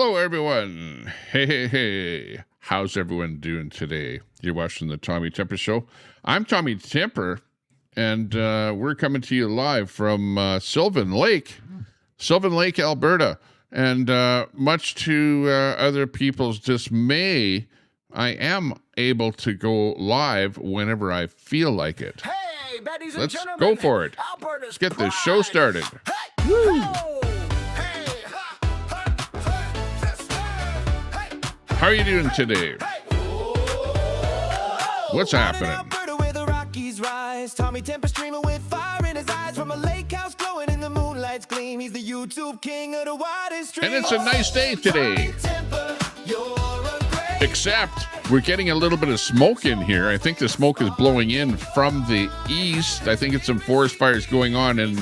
Hello, everyone. Hey. How's everyone doing today? You're watching the Tommy Temper Show. I'm Tommy Temper, and we're coming to you live from Sylvan Lake, Alberta. And much to other people's dismay, I am able to go live whenever I feel like it. Hey, baddies and Let's gentlemen, go for it. Alberta's Let's get this pride. show started. Hey, Woo! ho! Hey, ha, ha, ha, that's hey, How are you doing today? What's happening? Alberta where the Rockies rise. Tommy Temper streaming with fire in his eyes from a lake house glowing in the moonlight's gleam. He's the YouTube king of the widest stream. And it's a nice day today. Temper, you're a great Except we're getting a little bit of smoke in here. I think the smoke is blowing in from the east. I think it's some forest fires going on in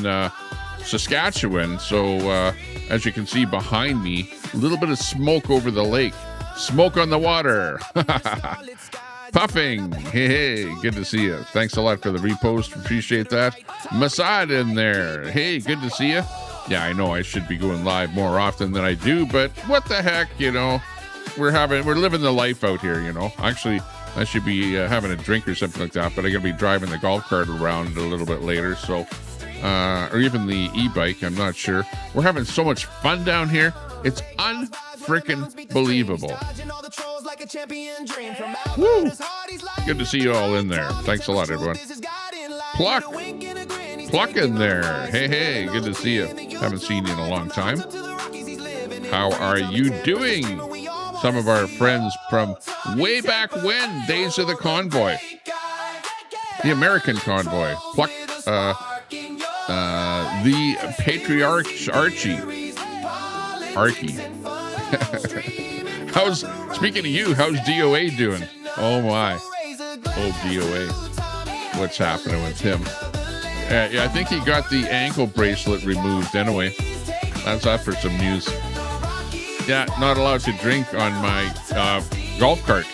Saskatchewan. So as you can see behind me, a little bit of smoke over the lake. Smoke on the water. solid sky. Puffing. Hey, good to see you. Thanks a lot for the repost. Appreciate that. Masad in there. Hey, good to see you. Yeah, I know I should be going live more often than I do, but what the heck, we're living the life out here, Actually, I should be having a drink or something like that, but I'm going to be driving the golf cart around a little bit later, so, or even the e-bike, I'm not sure. We're having so much fun down here. It's unfreaking believable. Dodging all the trolls like a champion dream. From Woo! Alberta's Hardy's life. Good to see you all in there. Thanks a lot, everyone. This is God in life. Pluck. With a wink and a grin, he's Pluck taking in the there. prize. Hey, good to see you. Haven't seen you in a long time. To the Rockies he's living in. How are you doing? Some of our friends from way back when, days of the convoy, the American convoy, Pluck, the patriarch Archie. Speaking of you, how's DOA doing? Oh my, oh DOA, what's happening with him? Yeah, I think he got the ankle bracelet removed anyway. That's that for some news. Yeah, not allowed to drink on my golf cart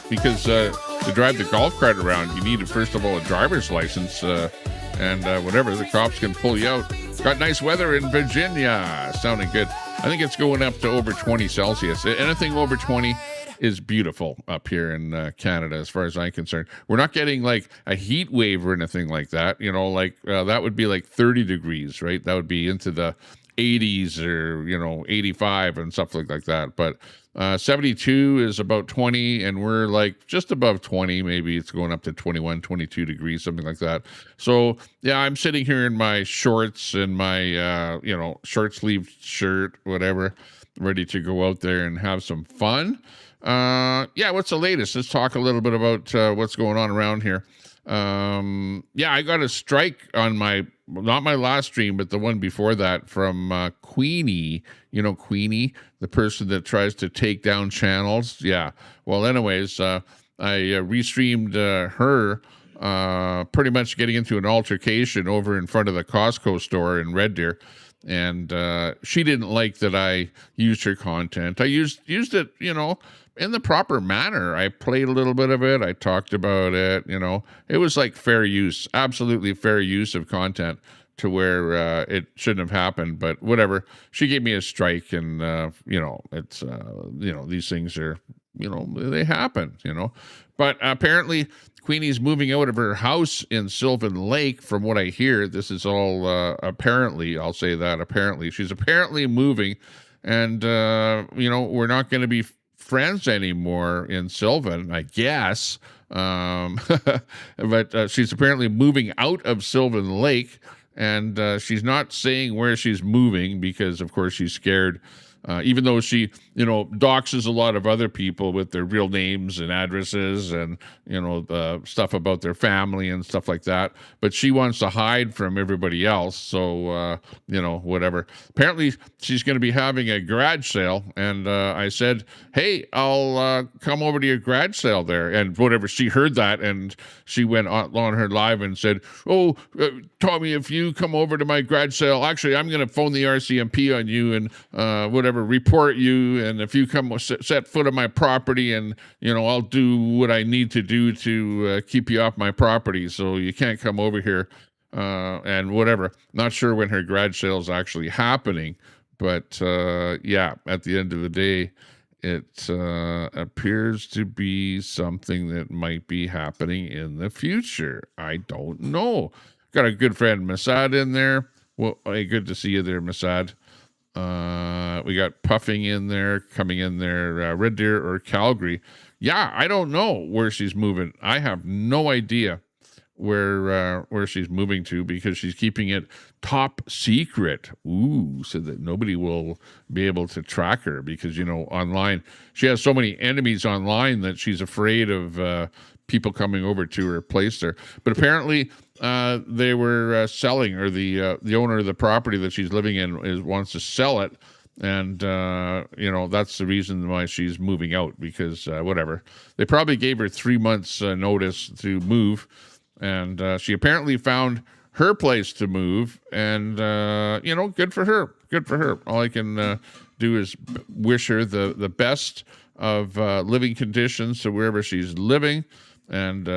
because to drive the golf cart around, you need, first of all, a driver's license and whatever. The cops can pull you out. Got nice weather in Virginia. Sounding good. I think it's going up to over 20 Celsius. Anything over 20 is beautiful up here in Canada, as far as I'm concerned. We're not getting like a heat wave or anything like that. That would be like 30 degrees, right? That would be into the 80s or 85 and stuff like that, but 72 is about 20 and we're like just above 20. Maybe it's going up to 21 22 degrees, something like that. So yeah, I'm sitting here in my shorts and my short sleeve shirt, whatever, ready to go out there and have some fun. What's the latest? Let's talk a little bit about what's going on around here. I got a strike on not my last stream, but the one before that from Queenie. Queenie, the person that tries to take down channels. Yeah. Well, anyways, I restreamed her pretty much getting into an altercation over in front of the Costco store in Red Deer. And she didn't like that I used her content. I used it, in the proper manner. I played a little bit of it. I talked about it. It was like fair use, absolutely fair use of content to where it shouldn't have happened. But whatever. She gave me a strike, and it's these things are they happen. But apparently Queenie's moving out of her house in Sylvan Lake. From what I hear, this is all apparently. I'll say that apparently she's apparently moving, and we're not going to be friends anymore in Sylvan, I guess. But she's apparently moving out of Sylvan Lake, and she's not saying where she's moving because, of course, she's scared. Even though she, doxes a lot of other people with their real names and addresses and, stuff about their family and stuff like that. But she wants to hide from everybody else. So, whatever. Apparently, she's going to be having a garage sale. And I said, hey, I'll come over to your garage sale there. And whatever, she heard that. And she went on her live and said, Tommy, if you come over to my garage sale, actually, I'm going to phone the RCMP on you and whatever, report you, and if you come set foot on my property, and I'll do what I need to do to keep you off my property, so you can't come over here and whatever. Not sure when her garage sale is actually happening, But yeah, at the end of the day, it appears to be something that might be happening in the future. I don't know. Got a good friend Masad in there. Well, hey, good to see you there, Masad. We got Puffing in there, coming in there, Red Deer or Calgary. Yeah, I don't know where she's moving. I have no idea where she's moving to because she's keeping it top secret. Ooh, so that nobody will be able to track her because, you know, online, she has so many enemies online that she's afraid of people coming over to her place there. But apparently they were selling, or the owner of the property that she's living in wants to sell it. And, you know, that's the reason why she's moving out because whatever. They probably gave her 3 months notice to move. And she apparently found her place to move. And, you know, good for her. Good for her. All I can do is wish her the best of living conditions to wherever she's living. And,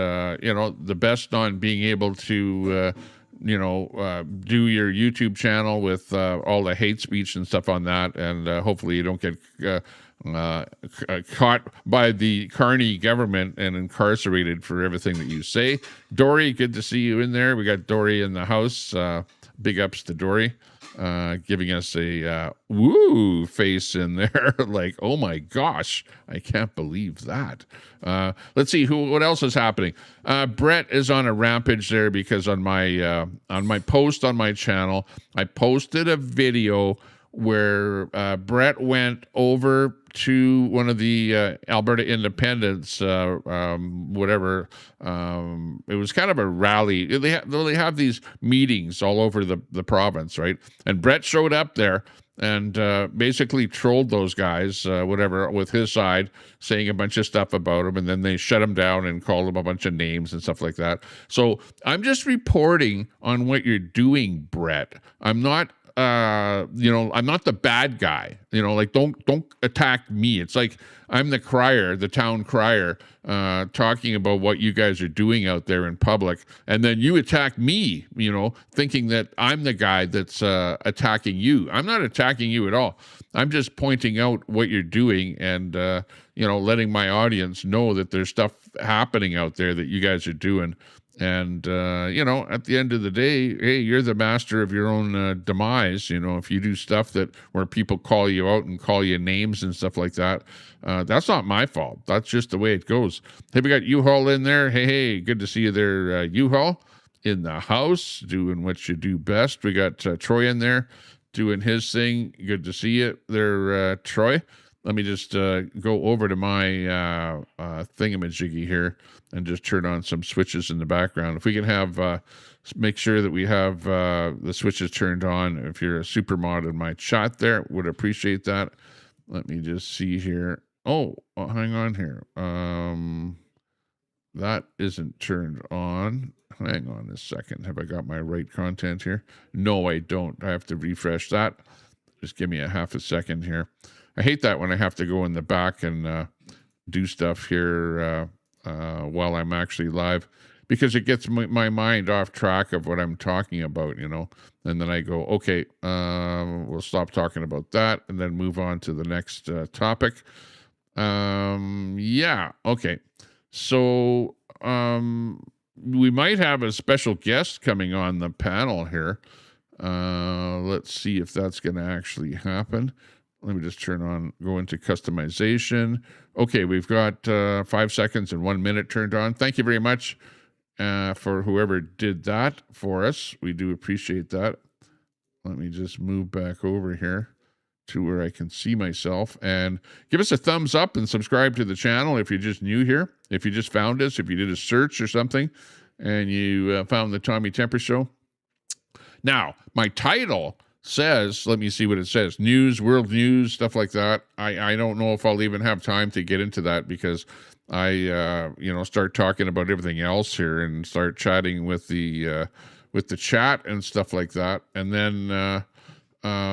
you know, the best on being able to, you know, do your YouTube channel with all the hate speech and stuff on that. And hopefully you don't get caught by the Carney government and incarcerated for everything that you say. Dory, good to see you in there. We got Dory in the house. Big ups to Dory. Giving us a woo face in there. Like, oh my gosh, I can't believe that. Let's see what else is happening. Brett is on a rampage there because on my post on my channel, I posted a video where Brett went over to one of the Alberta Independents, whatever. It was kind of a rally. They have these meetings all over the province, right? And Brett showed up there and basically trolled those guys, whatever, with his side, saying a bunch of stuff about him, and then they shut him down and called him a bunch of names and stuff like that. So I'm just reporting on what you're doing, Brett. I'm not you know, I'm not the bad guy, you know, like don't attack me. It's like I'm the crier, the town crier, talking about what you guys are doing out there in public. And then you attack me, you know, thinking that I'm the guy that's attacking you. I'm not attacking you at all. I'm just pointing out what you're doing and, you know, letting my audience know that there's stuff happening out there that you guys are doing. And, you know, at the end of the day, hey, you're the master of your own demise. You know, if you do stuff where people call you out and call you names and stuff like that, that's not my fault. That's just the way it goes. Hey, we got U-Haul in there. Hey, good to see you there, U-Haul, in the house, doing what you do best. We got Troy in there doing his thing. Good to see you there, Troy. Let me just go over to my thingamajiggy here and just turn on some switches in the background. If we can have, make sure that we have the switches turned on. If you're a super mod in my chat there, would appreciate that. Let me just see here. Oh, hang on here. That isn't turned on. Hang on a second. Have I got my right content here? No, I don't. I have to refresh that. Just give me a half a second here. I hate that when I have to go in the back and do stuff here while I'm actually live, because it gets my mind off track of what I'm talking about, you know. And then I go, okay, we'll stop talking about that and then move on to the next topic. Yeah, okay. So we might have a special guest coming on the panel here. Let's see if that's going to actually happen. Let me just go into customization. Okay, we've got 5 seconds and 1 minute turned on. Thank you very much for whoever did that for us. We do appreciate that. Let me just move back over here to where I can see myself, and give us a thumbs up and subscribe to the channel if you're just new here. If you just found us, if you did a search or something and you found the Tommy Temper Show. Now, my title says, let me see what it says, news, world news, stuff like that. I don't know if I'll even have time to get into that because I you know, start talking about everything else here and start chatting with the chat and stuff like that, and then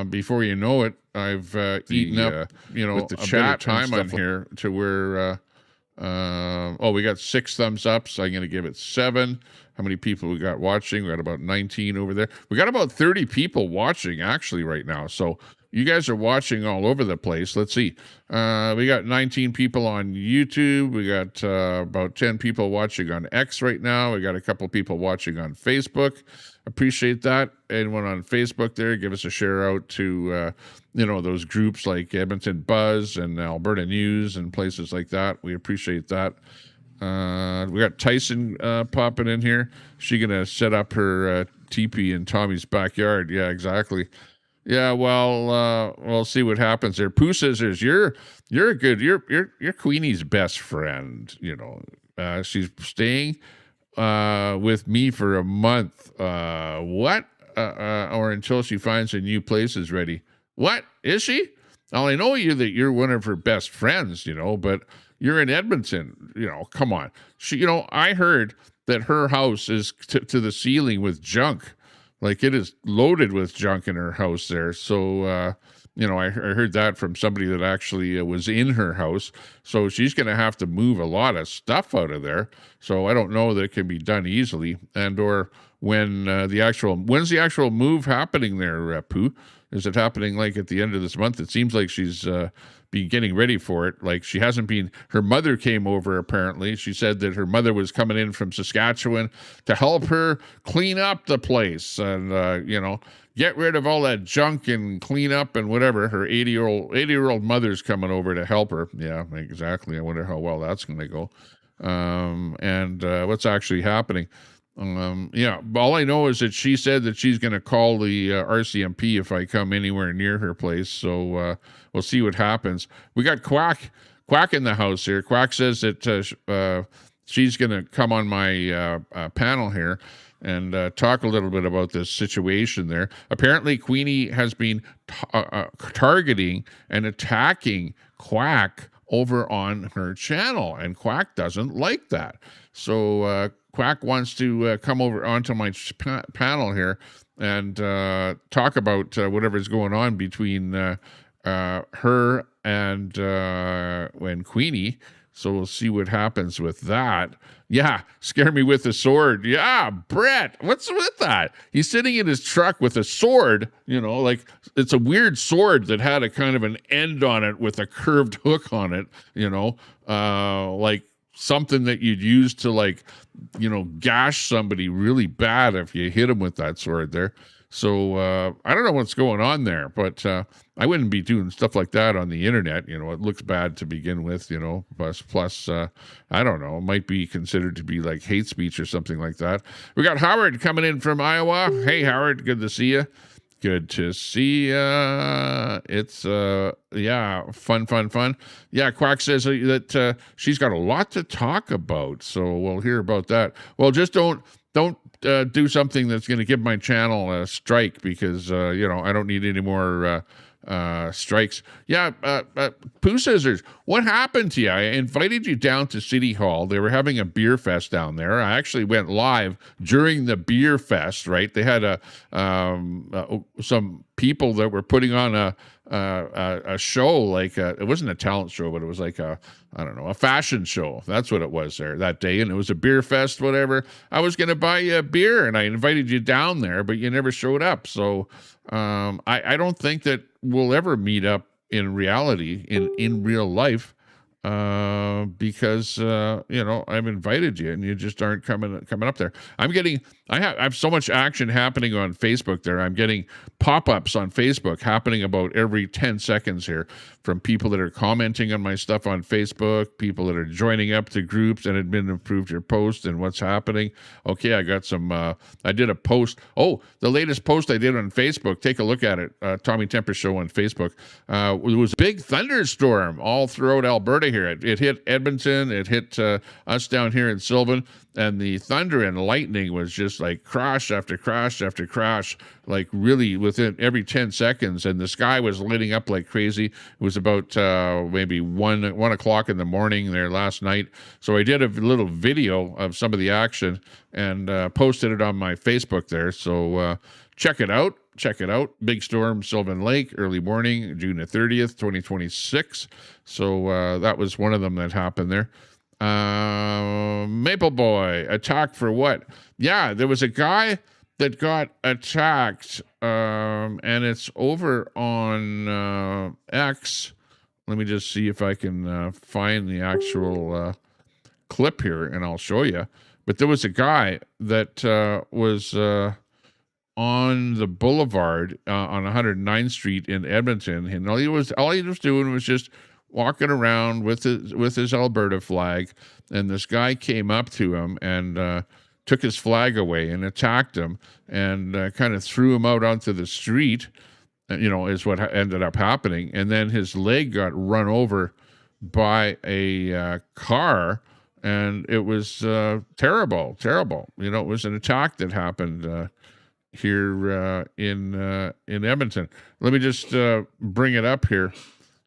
before you know it, I've eaten up, you know, with the chat time on here to where oh, we got 6 thumbs up, so I'm going to give it 7. how many people we got watching. We got about 19 over there. We got about 30 people watching actually right now. So you guys are watching all over the place. Let's see. We got 19 people on YouTube. We got about 10 people watching on X right now. We got a couple people watching on Facebook. Appreciate that. Anyone on Facebook there, give us a share out to, those groups like Edmonton Buzz and Alberta News and places like that. We appreciate that. We got Tyson popping in here. She going to set up her teepee in Tommy's backyard. Yeah, exactly. Yeah, well, we'll see what happens there. Pooh Scissors, you're Queenie's best friend. She's staying with me for a month. What? Or until she finds a new place is ready. What is she? Well, I know that you're one of her best friends, but you're in Edmonton. Come on. I heard that her house is to the ceiling with junk. Like it is loaded with junk in her house there. So, I heard that from somebody that actually was in her house. So she's going to have to move a lot of stuff out of there. So I don't know that it can be done easily. And or when's the actual move happening there, Pooh? Is it happening like at the end of this month? It seems like she's be getting ready for it. Like she hasn't been, her mother came over apparently. She said that her mother was coming in from Saskatchewan to help her clean up the place and, get rid of all that junk and clean up and whatever. Her 80-year-old mother's coming over to help her. Yeah, exactly. I wonder how well that's going to go. And what's actually happening. All I know is that she said that she's going to call the RCMP if I come anywhere near her place. So we'll see what happens. We got Quack in the house here. Quack says that she's going to come on my panel here and talk a little bit about this situation there. Apparently, Queenie has been targeting and attacking Quack over on her channel, and Quack doesn't like that. So Quack wants to come over onto my panel here and talk about whatever's going on between her and Queenie. So we'll see what happens with that. Yeah, scare me with a sword. Yeah, Brett, what's with that? He's sitting in his truck with a sword, like it's a weird sword that had a kind of an end on it with a curved hook on it, like something that you'd use to gash somebody really bad if you hit him with that sword there. So I don't know what's going on there, but I wouldn't be doing stuff like that on the internet. It looks bad to begin with, plus I don't know, it might be considered to be like hate speech or something like that. We got Howard coming in from Iowa. Hey, Howard, good to see you. Good to see it's fun. Yeah, Quack says that she's got a lot to talk about, so we'll hear about that. Well, just don't do something that's going to give my channel a strike because I don't need any more strikes. Yeah, Pooh Scissors, what happened to you? I invited you down to City Hall. They were having a beer fest down there. I actually went live during the beer fest, right? They had some people that were putting on a show, like it wasn't a talent show, but it was like a fashion show. That's what it was there that day, and it was a beer fest, whatever. I was going to buy you a beer, and I invited you down there, but you never showed up. So I don't think that we'll ever meet up in reality, in real life, because I've invited you and you just aren't coming up there. I have so much action happening on Facebook there. I'm getting pop-ups on Facebook happening about every 10 seconds here from people that are commenting on my stuff on Facebook, people that are joining up to groups and admin approved your post and what's happening. Okay, I got some, I did a post. Oh, the latest post I did on Facebook, take a look at it, Tommy Temper Show on Facebook. It was a big thunderstorm all throughout Alberta here. It hit Edmonton, it hit us down here in Sylvan, and the thunder and lightning was just like crash after crash after crash, like really within every 10 seconds. And the sky was lighting up like crazy. It was about maybe 1 o'clock in the morning there last night. So I did a little video of some of the action and posted it on my Facebook there. So check it out. Check it out. Big storm, Sylvan Lake, early morning, June the 30th, 2026. So that was one of them that happened there. Maple Boy attacked for what? Yeah, there was a guy that got attacked, and it's over on X. Let me just see if I can find the actual clip here, and I'll show you. But there was a guy that was on the boulevard on 109th Street in Edmonton, and all he was doing was just walking around with his Alberta flag, and this guy came up to him and took his flag away and attacked him and kind of threw him out onto the street. Is what ended up happening. And then his leg got run over by a car, and it was terrible. It was an attack that happened here in Edmonton. Let me just bring it up here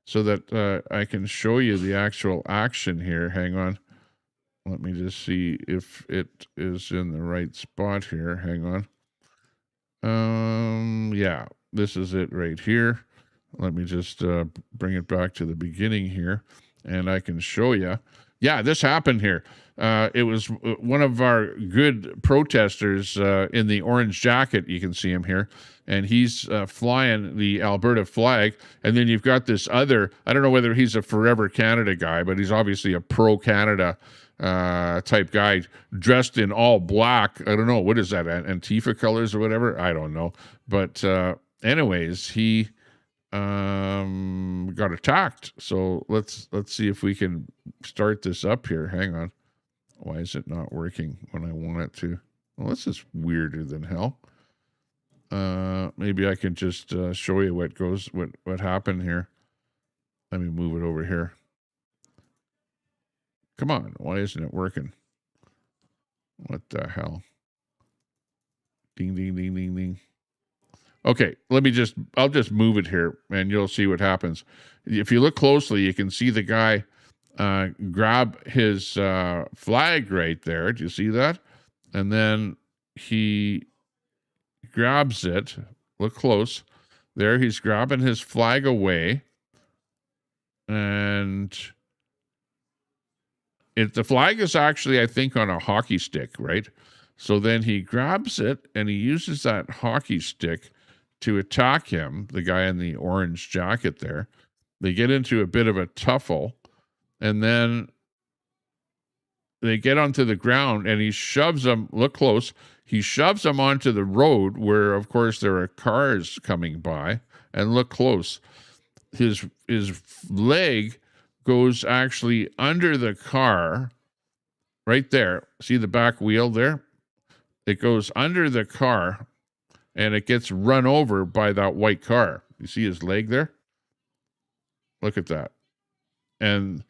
so that I can show you the actual action here. Hang on. Let me just see if it is in the right spot here. Hang on. Yeah, this is it right here. Let me just bring it back to the beginning here, and I can show you. Yeah, this happened here. It was one of our good protesters in the orange jacket. You can see him here. And he's flying the Alberta flag. And then you've got this other, I don't know whether he's a Forever Canada guy, but he's obviously a pro-Canada type guy dressed in all black. I don't know. What is that? Antifa colors or whatever? I don't know. But anyways, he got attacked. So let's see if we can start this up here. Hang on. Why is it not working when I want it to? Well, this is weirder than hell. Maybe I can just show you what happened here. Let me move it over here. Come on, why isn't it working? What the hell? Ding, ding, ding, ding, ding. Okay, I'll just move it here and you'll see what happens. If you look closely, you can see the guy grab his flag right there. Do you see that? And then he grabs it. Look close. There, he's grabbing his flag away. And the flag is actually, I think, on a hockey stick, right? So then he grabs it and he uses that hockey stick to attack him, the guy in the orange jacket there. They get into a bit of a tuffle, and then they get onto the ground and he shoves them, look close, he shoves them onto the road where, of course, there are cars coming by, and look close. His leg goes actually under the car right there. See the back wheel there? It goes under the car and it gets run over by that white car. You see his leg there? Look at that. And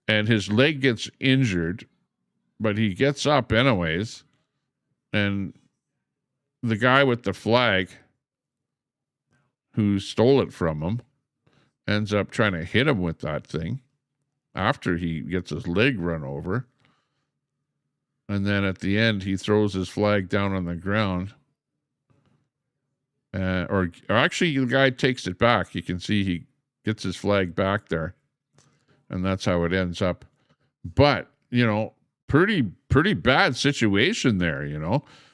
his leg gets injured, but he gets up anyways. And the guy with the flag who stole it from him ends up trying to hit him with that thing after he gets his leg run over. And then at the end, he throws his flag down on the ground. Or actually, the guy takes it back. You can see he gets his flag back there. And that's how it ends up. But, pretty bad situation there,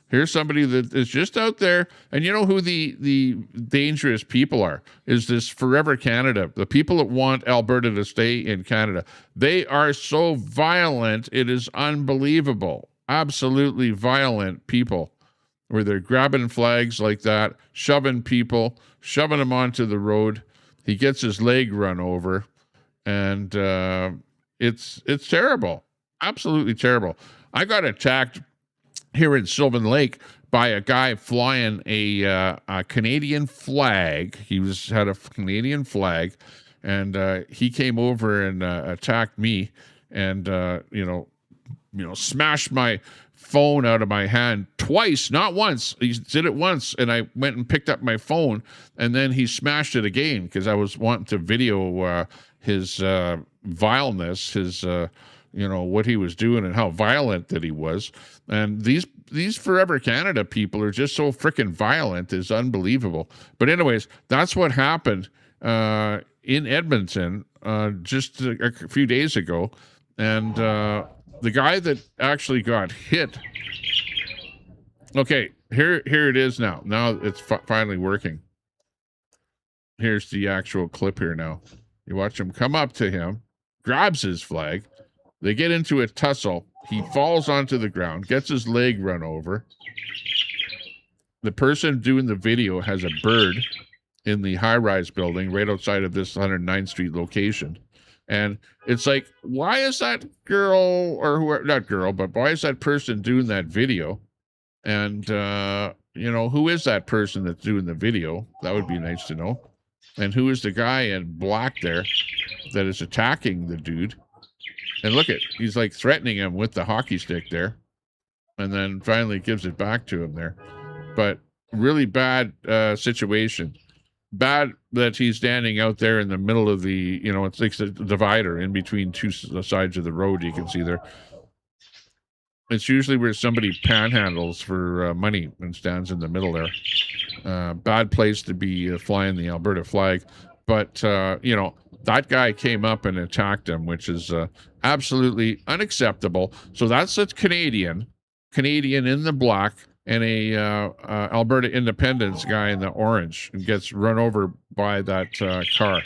Here's somebody that is just out there, and you know who the dangerous people are? Is this Forever Canada, the people that want Alberta to stay in Canada. They are so violent, it is unbelievable. Absolutely violent people, where they're grabbing flags like that, shoving people, shoving them onto the road. He gets his leg run over, and it's terrible, absolutely terrible. I got attacked here in Sylvan Lake by a guy flying a Canadian flag. He had a Canadian flag, and he came over and attacked me, and smashed my phone out of my hand twice, not once. He did it once, and I went and picked up my phone, and then he smashed it again because I was wanting to video his vileness, his what he was doing and how violent that he was. And these Forever Canada people are just so freaking violent, is unbelievable. But anyways, that's what happened in Edmonton just a few days ago. And the guy that actually got hit. Okay, here it is now. Now it's finally working. Here's the actual clip here now. You watch him come up to him, grabs his flag. They get into a tussle. He falls onto the ground, gets his leg run over. The person doing the video has a bird in the high-rise building right outside of this 109th Street location. And it's like, why is that girl, or whoever, not girl, but why is that person doing that video? And, you know, who is that person that's doing the video? That would be nice to know. And who is the guy in black there that is attacking the dude? And look at, he's like threatening him with the hockey stick there. And then finally gives it back to him there. But really bad situation. Bad that he's standing out there in the middle of the, you know, it's like a divider in between two sides of the road. You can see there. It's usually where somebody panhandles for money and stands in the middle there. Bad place to be flying the Alberta flag. But, you know, that guy came up and attacked him, which is absolutely unacceptable. So that's a Canadian in the black, and a Alberta Independence guy in the orange, and gets run over by that car.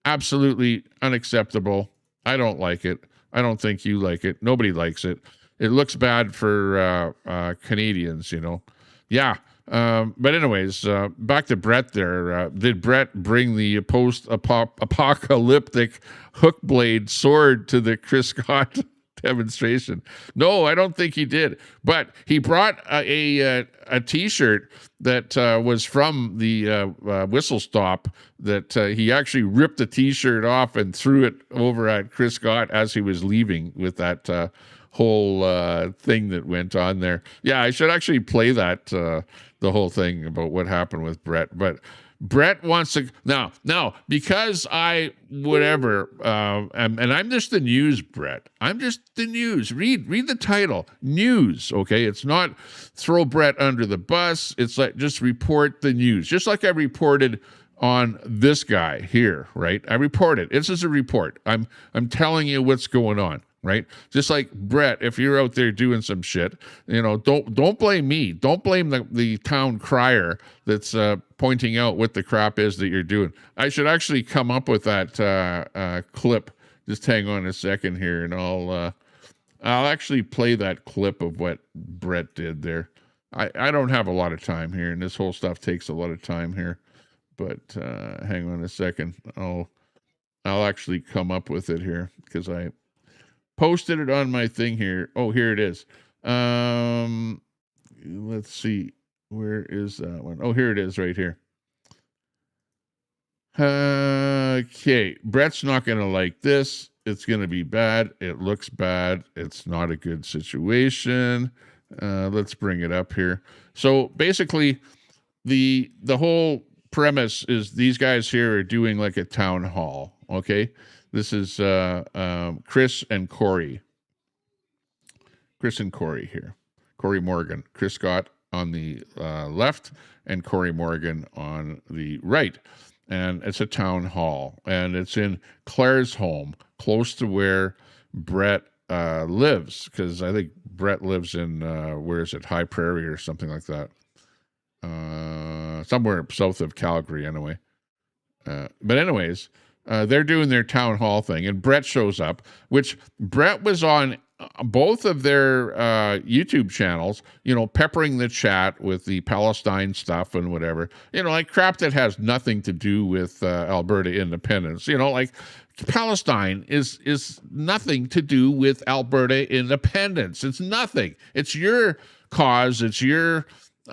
Absolutely unacceptable. I don't like it. I don't think you like it. Nobody likes it. It looks bad for Canadians, you know. Yeah. But anyways, back to Brett there. Did Brett bring the post-apocalyptic hook blade sword to the Chris Scott demonstration? No, I don't think he did. But he brought a T-shirt that was from the whistle stop that he actually ripped the T-shirt off and threw it over at Chris Scott as he was leaving with that whole thing that went on there. Yeah, I should actually play that, the whole thing about what happened with Brett. But Brett wants to now because I whatever and I'm just the news, Brett. I'm just the news. Read the title, news. Okay, it's not throw Brett under the bus. It's like just report the news, just like I reported on this guy here, right? I reported. This is a report. I'm telling you what's going on, right? Just like Brett, if you're out there doing some shit, you know, don't blame me. Don't blame the town crier that's pointing out what the crap is that you're doing. I should actually come up with that clip. Just hang on a second here, and I'll actually play that clip of what Brett did there. I don't have a lot of time here, and this whole stuff takes a lot of time here. But hang on a second. I'll actually come up with it here because I posted it on my thing here. Oh, here it is. Let's see. Where is that one? Oh, here it is right here. Okay. Brett's not going to like this. It's going to be bad. It looks bad. It's not a good situation. Let's bring it up here. So basically, the whole premise is these guys here are doing like a town hall. Okay. This is Chris and Corey. Chris and Corey here. Corey Morgan. Chris Scott on the left and Corey Morgan on the right. And it's a town hall. And it's in Claire's home, close to where Brett lives. Because I think Brett lives in, where is it? High Prairie or something like that. Somewhere south of Calgary anyway. But anyways, they're doing their town hall thing, and Brett shows up, which Brett was on both of their YouTube channels, you know, peppering the chat with the Palestine stuff and whatever, you know, like crap that has nothing to do with Alberta independence. You know, like Palestine is nothing to do with Alberta independence. It's nothing. It's your cause. It's your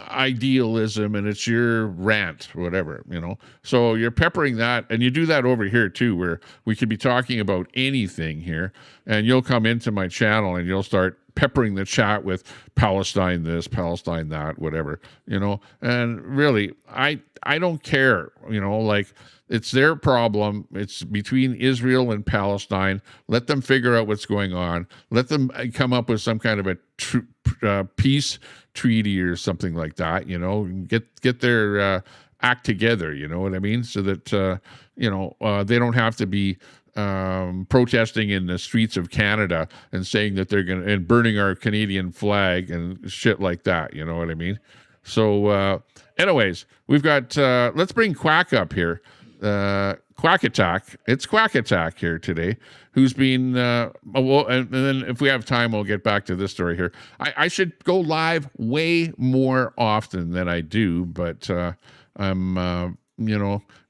idealism, and it's your rant, whatever, you know. So you're peppering that, and you do that over here too, where we could be talking about anything here, and you'll come into my channel and you'll start peppering the chat with Palestine this, Palestine that, whatever, you know. And really, I don't care, you know, like it's their problem. It's between Israel and Palestine. Let them figure out what's going on. Let them come up with some kind of a peace treaty or something like that, you know. Get their act together. You know what I mean? So that they don't have to be protesting in the streets of Canada and saying that they're going to and burning our Canadian flag and shit like that. You know what I mean? So, anyways, we've got let's bring Quack up here. Quack Attack. It's Quack Attack here today, who's been and then if we have time, we'll get back to this story here. I should go live way more often than I do, but I'm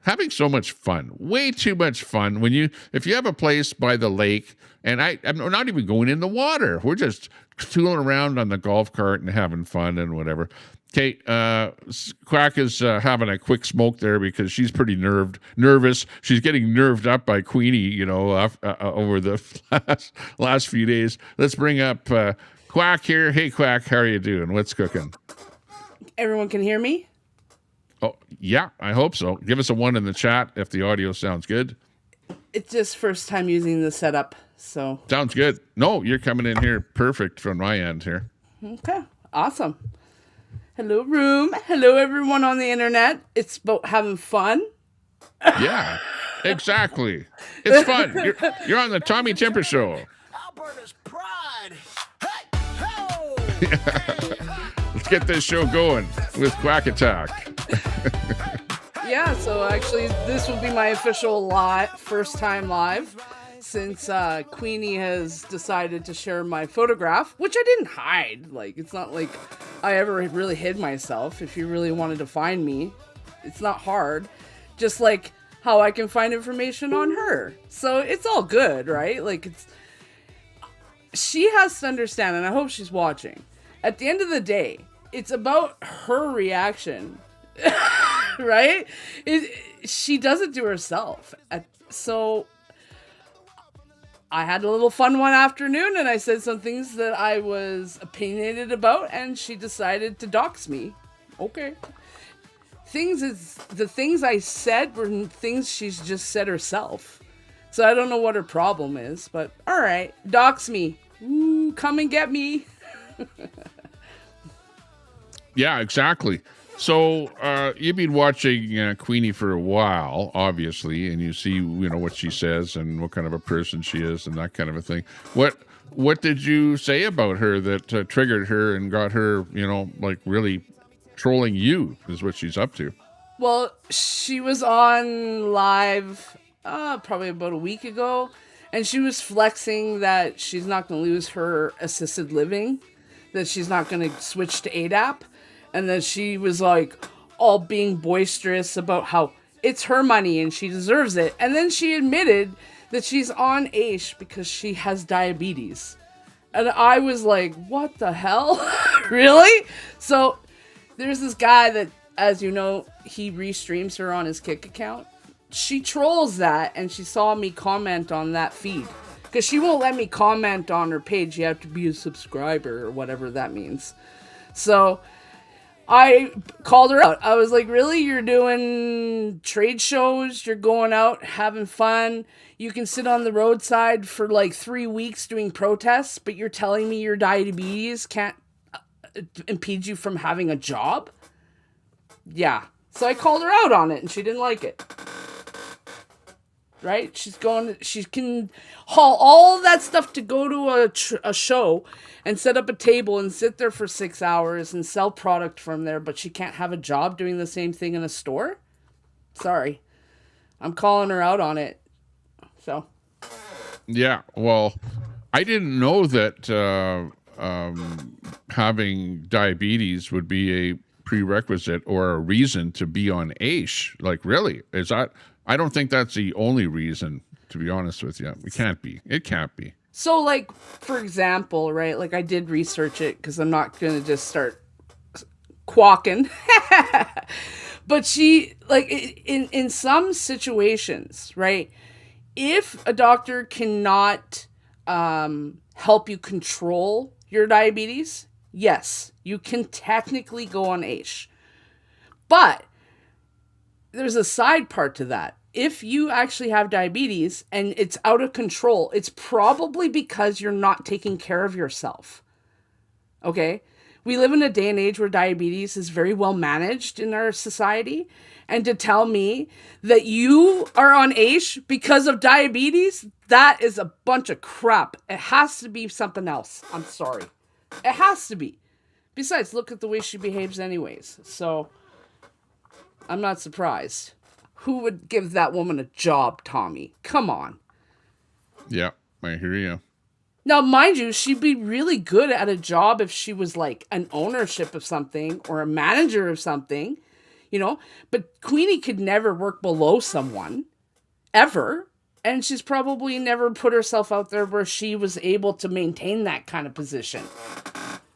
having so much fun, way too much fun. If you have a place by the lake, and I'm not even going in the water, we're just tooling around on the golf cart and having fun and whatever. Okay, Quack is having a quick smoke there because she's pretty nervous. She's getting nerved up by Queenie, over the last few days. Let's bring up Quack here. Hey, Quack, how are you doing? What's cooking? Everyone can hear me? Oh, yeah, I hope so. Give us a 1 in the chat if the audio sounds good. It's just first time using the setup, so. Sounds good. No, you're coming in here perfect from my end here. Okay, awesome. Hello, room. Hello, everyone on the internet. It's about having fun. Yeah, exactly. It's fun. You're on the Tommy Timper Show. Alberta's pride. Hey, ho! Let's get this show going with Quack Attack. Yeah, so actually, this will be my official first time live since Queenie has decided to share my photograph, which I didn't hide. Like, it's not like I ever really hid myself. If you really wanted to find me, it's not hard. Just like how I can find information on her. So it's all good, right? Like, she has to understand, and I hope she's watching. At the end of the day, it's about her reaction, right? She does it to herself. So I had a little fun one afternoon, and I said some things that I was opinionated about, and she decided to dox me. Okay. The things I said were things she's just said herself. So I don't know what her problem is, but all right, dox me. Ooh, come and get me. Yeah, exactly. So you've been watching Queenie for a while, obviously, and you see, what she says and what kind of a person she is and that kind of a thing. What did you say about her that triggered her and got her, really trolling you? Is what she's up to. Well, she was on live probably about a week ago, and she was flexing that she's not going to lose her assisted living, that she's not going to switch to ADAP. And then she was like all being boisterous about how it's her money and she deserves it. And then she admitted that she's on AISH because she has diabetes. And I was like, what the hell? Really? So there's this guy that, as you know, he restreams her on his Kick account. She trolls that, and she saw me comment on that feed. Because she won't let me comment on her page. You have to be a subscriber or whatever that means. So I called her out. I was like, really? You're doing trade shows? You're going out having fun? You can sit on the roadside for like 3 weeks doing protests, but you're telling me your diabetes can't impede you from having a job? Yeah. So I called her out on it, and she didn't like it. Right? She can haul all that stuff to go to a show and set up a table and sit there for 6 hours and sell product from there, but she can't have a job doing the same thing in a store? Sorry. I'm calling her out on it. So. Yeah, well, I didn't know that having diabetes would be a prerequisite or a reason to be on AISH. Like, really? Is that... I don't think that's the only reason, to be honest with you. It can't be. It can't be. So, like, for example, right, like I did research it because I'm not going to just start quacking. But she, like, in some situations, right, if a doctor cannot help you control your diabetes, yes, you can technically go on AISH. But there's a side part to that. If you actually have diabetes and it's out of control, it's probably because you're not taking care of yourself. Okay? we live in a day and age where diabetes is very well managed in our society. And to tell me that you are on AISH because of diabetes, that is a bunch of crap. It has to be something else. I'm sorry. It has to be. Besides, look at the way she behaves anyways. So, I'm not surprised. Who would give that woman a job, Tommy? Come on. Yeah, I hear you. Now, mind you, she'd be really good at a job if she was like an ownership of something or a manager of something, you know. But Queenie could never work below someone, ever. And she's probably never put herself out there where she was able to maintain that kind of position.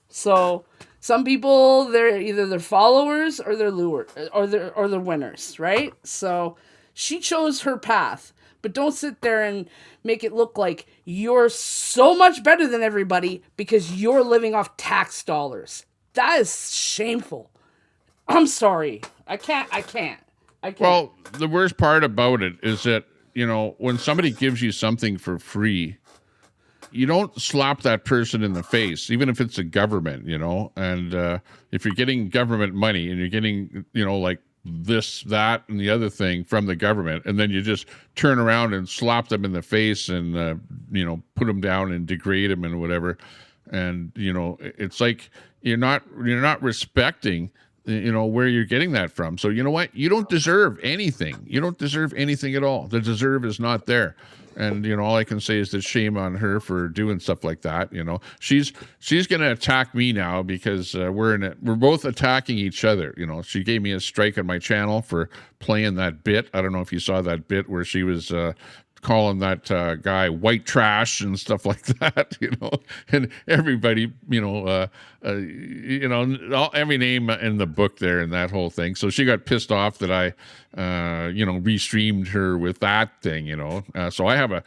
So some people, they're either their followers or they're lure or they're winners, right? So she chose her path. But don't sit there and make it look like you're so much better than everybody because you're living off tax dollars. That is shameful. I'm sorry. I can't. Well, the worst part about it is that, you know, when somebody gives you something for free, you don't slap that person in the face, even if it's a government, you know. And if you're getting government money and you're getting, you know, like this, that, and the other thing from the government, and then you just turn around and slap them in the face and, you know, put them down and degrade them and whatever. And, you know, it's like you're not respecting, you know, where you're getting that from. So, you know what? You don't deserve anything. You don't deserve anything at all. The deserve is not there. And, you know, all I can say is that shame on her for doing stuff like that. You know, she's going to attack me now because we're both attacking each other. You know, she gave me a strike on my channel for playing that bit. I don't know if you saw that bit where she was calling that guy white trash and stuff like that, you know, and everybody, you know, every name in the book there and that whole thing. So she got pissed off that I, you know, restreamed her with that thing, you know. So I have a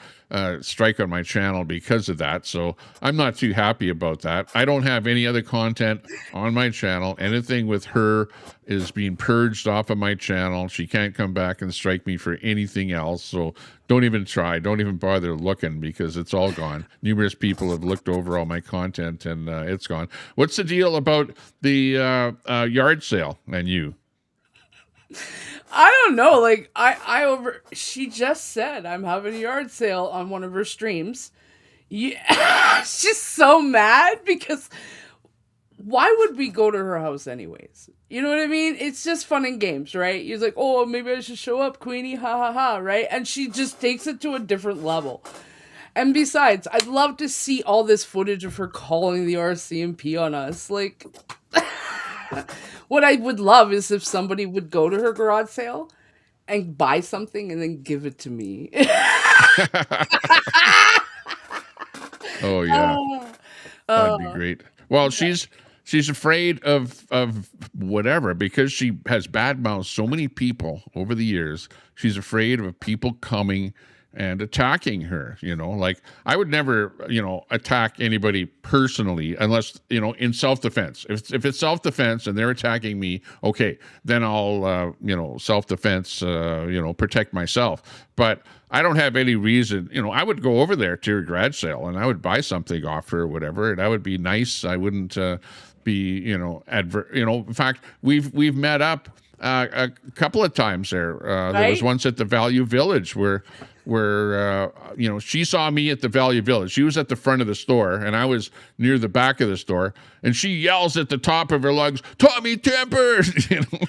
strike on my channel because of that. So I'm not too happy about that. I don't have any other content on my channel. Anything with her is being purged off of my channel. She can't come back and strike me for anything else. So don't even try. Don't even bother looking because it's all gone. Numerous people have looked over all my content and it's gone. What's the deal about the yard sale and you? I don't know. Like she just said I'm having a yard sale on one of her streams. Yeah, she's so mad because why would we go to her house anyways? You know what I mean? It's just fun and games, right? He's like, oh, maybe I should show up, Queenie, ha ha ha, right? And she just takes it to a different level. And besides, I'd love to see all this footage of her calling the RCMP on us. Like, what I would love is if somebody would go to her garage sale and buy something and then give it to me. Oh, yeah. That'd be great. Well, she's afraid of whatever because she has badmouthed so many people over the years. She's afraid of people coming and attacking her, you know. Like, I would never, you know, attack anybody personally unless, you know, in self-defense. If it's self-defense and they're attacking me, okay, then I'll, you know, self-defense, you know, protect myself. But I don't have any reason, you know, I would go over there to her garage sale and I would buy something off her or whatever, and I would be nice. I wouldn't be, you know, in fact, we've met up a couple of times there. Right? There was once at the Value Village where you know, she saw me at the Value Village. She was at the front of the store and I was near the back of the store, and she yells at the top of her lungs, "Tommy Temper!" You know,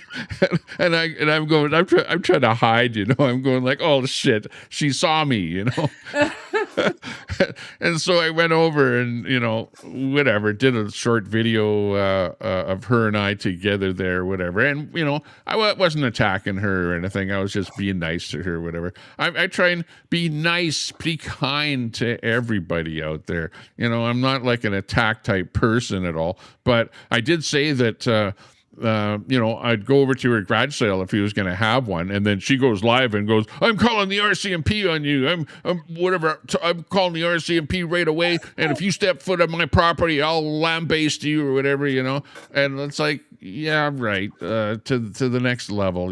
and I'm going, I'm trying to hide, you know. I'm going like, oh shit, she saw me, you know. And so I went over and, you know, whatever, did a short video of her and I together there, whatever. And, you know, I wasn't attacking her or anything. I was just being nice to her, whatever. I try and be nice, be kind to everybody out there. You know, I'm not like an attack type person at all. But I did say that, you know, I'd go over to her garage sale if he was going to have one. And then she goes live and goes, "I'm calling the RCMP on you. I'm calling the RCMP right away. And if you step foot on my property, I'll lambaste you," or whatever, you know. And it's like, yeah, right. To the next level,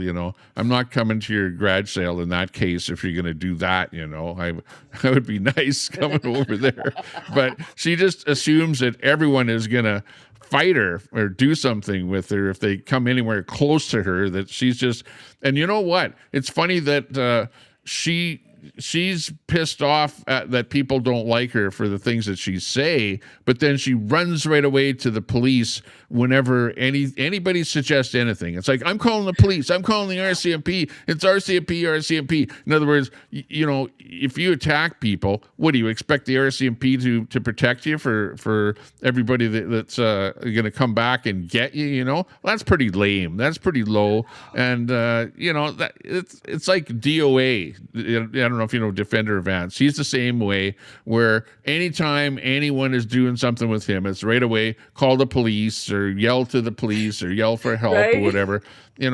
I'm not coming to your garage sale in that case if you're going to do that. I would be nice coming over there, but she just assumes that everyone is going to fight her or do something with her if they come anywhere close to her. That she's just, and you know what? It's funny that she's pissed off that people don't like her for the things that she say, but then she runs right away to the police whenever anybody suggests anything. It's like, I'm calling the police, I'm calling the RCMP, it's RCMP. In other words, if you attack people, what do you expect the RCMP to protect you for everybody that's going to come back and get you? Well, that's pretty lame. That's pretty low. And that it's like DOA. I don't know if you know Defender Vance. He's the same way, where anytime anyone is doing something with him, it's right away call the police or yell to the police or yell for help or whatever. You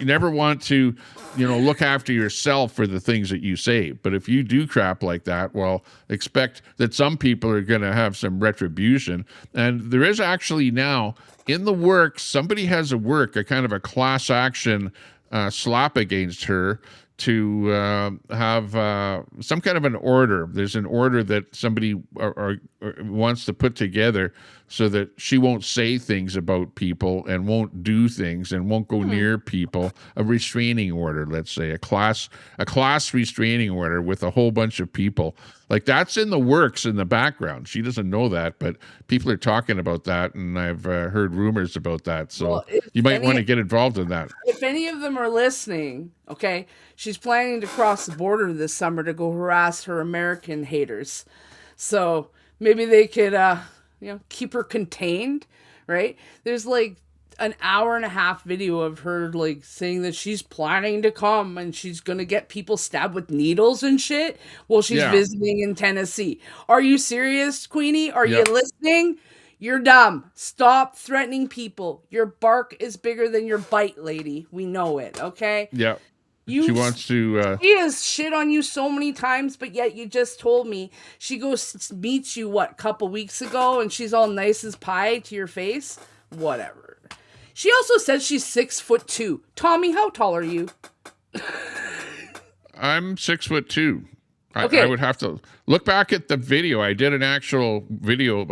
never want to, look after yourself for the things that you say. But if you do crap like that, well, expect that some people are going to have some retribution. And there is actually now in the works, somebody has a kind of a class action slap against her to have some kind of an order. There's an order that somebody wants to put together so that she won't say things about people and won't do things and won't go near people. A restraining order, let's say, a class restraining order with a whole bunch of people. Like, that's in the works in the background. She doesn't know that, but people are talking about that, and I've heard rumors about that. So you might want to get involved in that. If any of them are listening, okay, she's planning to cross the border this summer to go harass her American haters. So maybe they could, keep her contained, right? There's like an hour and a half video of her like saying that she's planning to come and she's gonna get people stabbed with needles and shit while she's visiting in Tennessee. Are you serious, Queenie? Are you listening? You're dumb. Stop threatening people. Your bark is bigger than your bite, lady. We know it, okay? Yeah. She wants to... She has shit on you so many times, but yet you just told me she goes meets you, a couple weeks ago, and she's all nice as pie to your face? Whatever. She also said she's 6'2". Tommy, how tall are you? I'm 6'2". Okay. I would have to look back at the video. I did an actual video.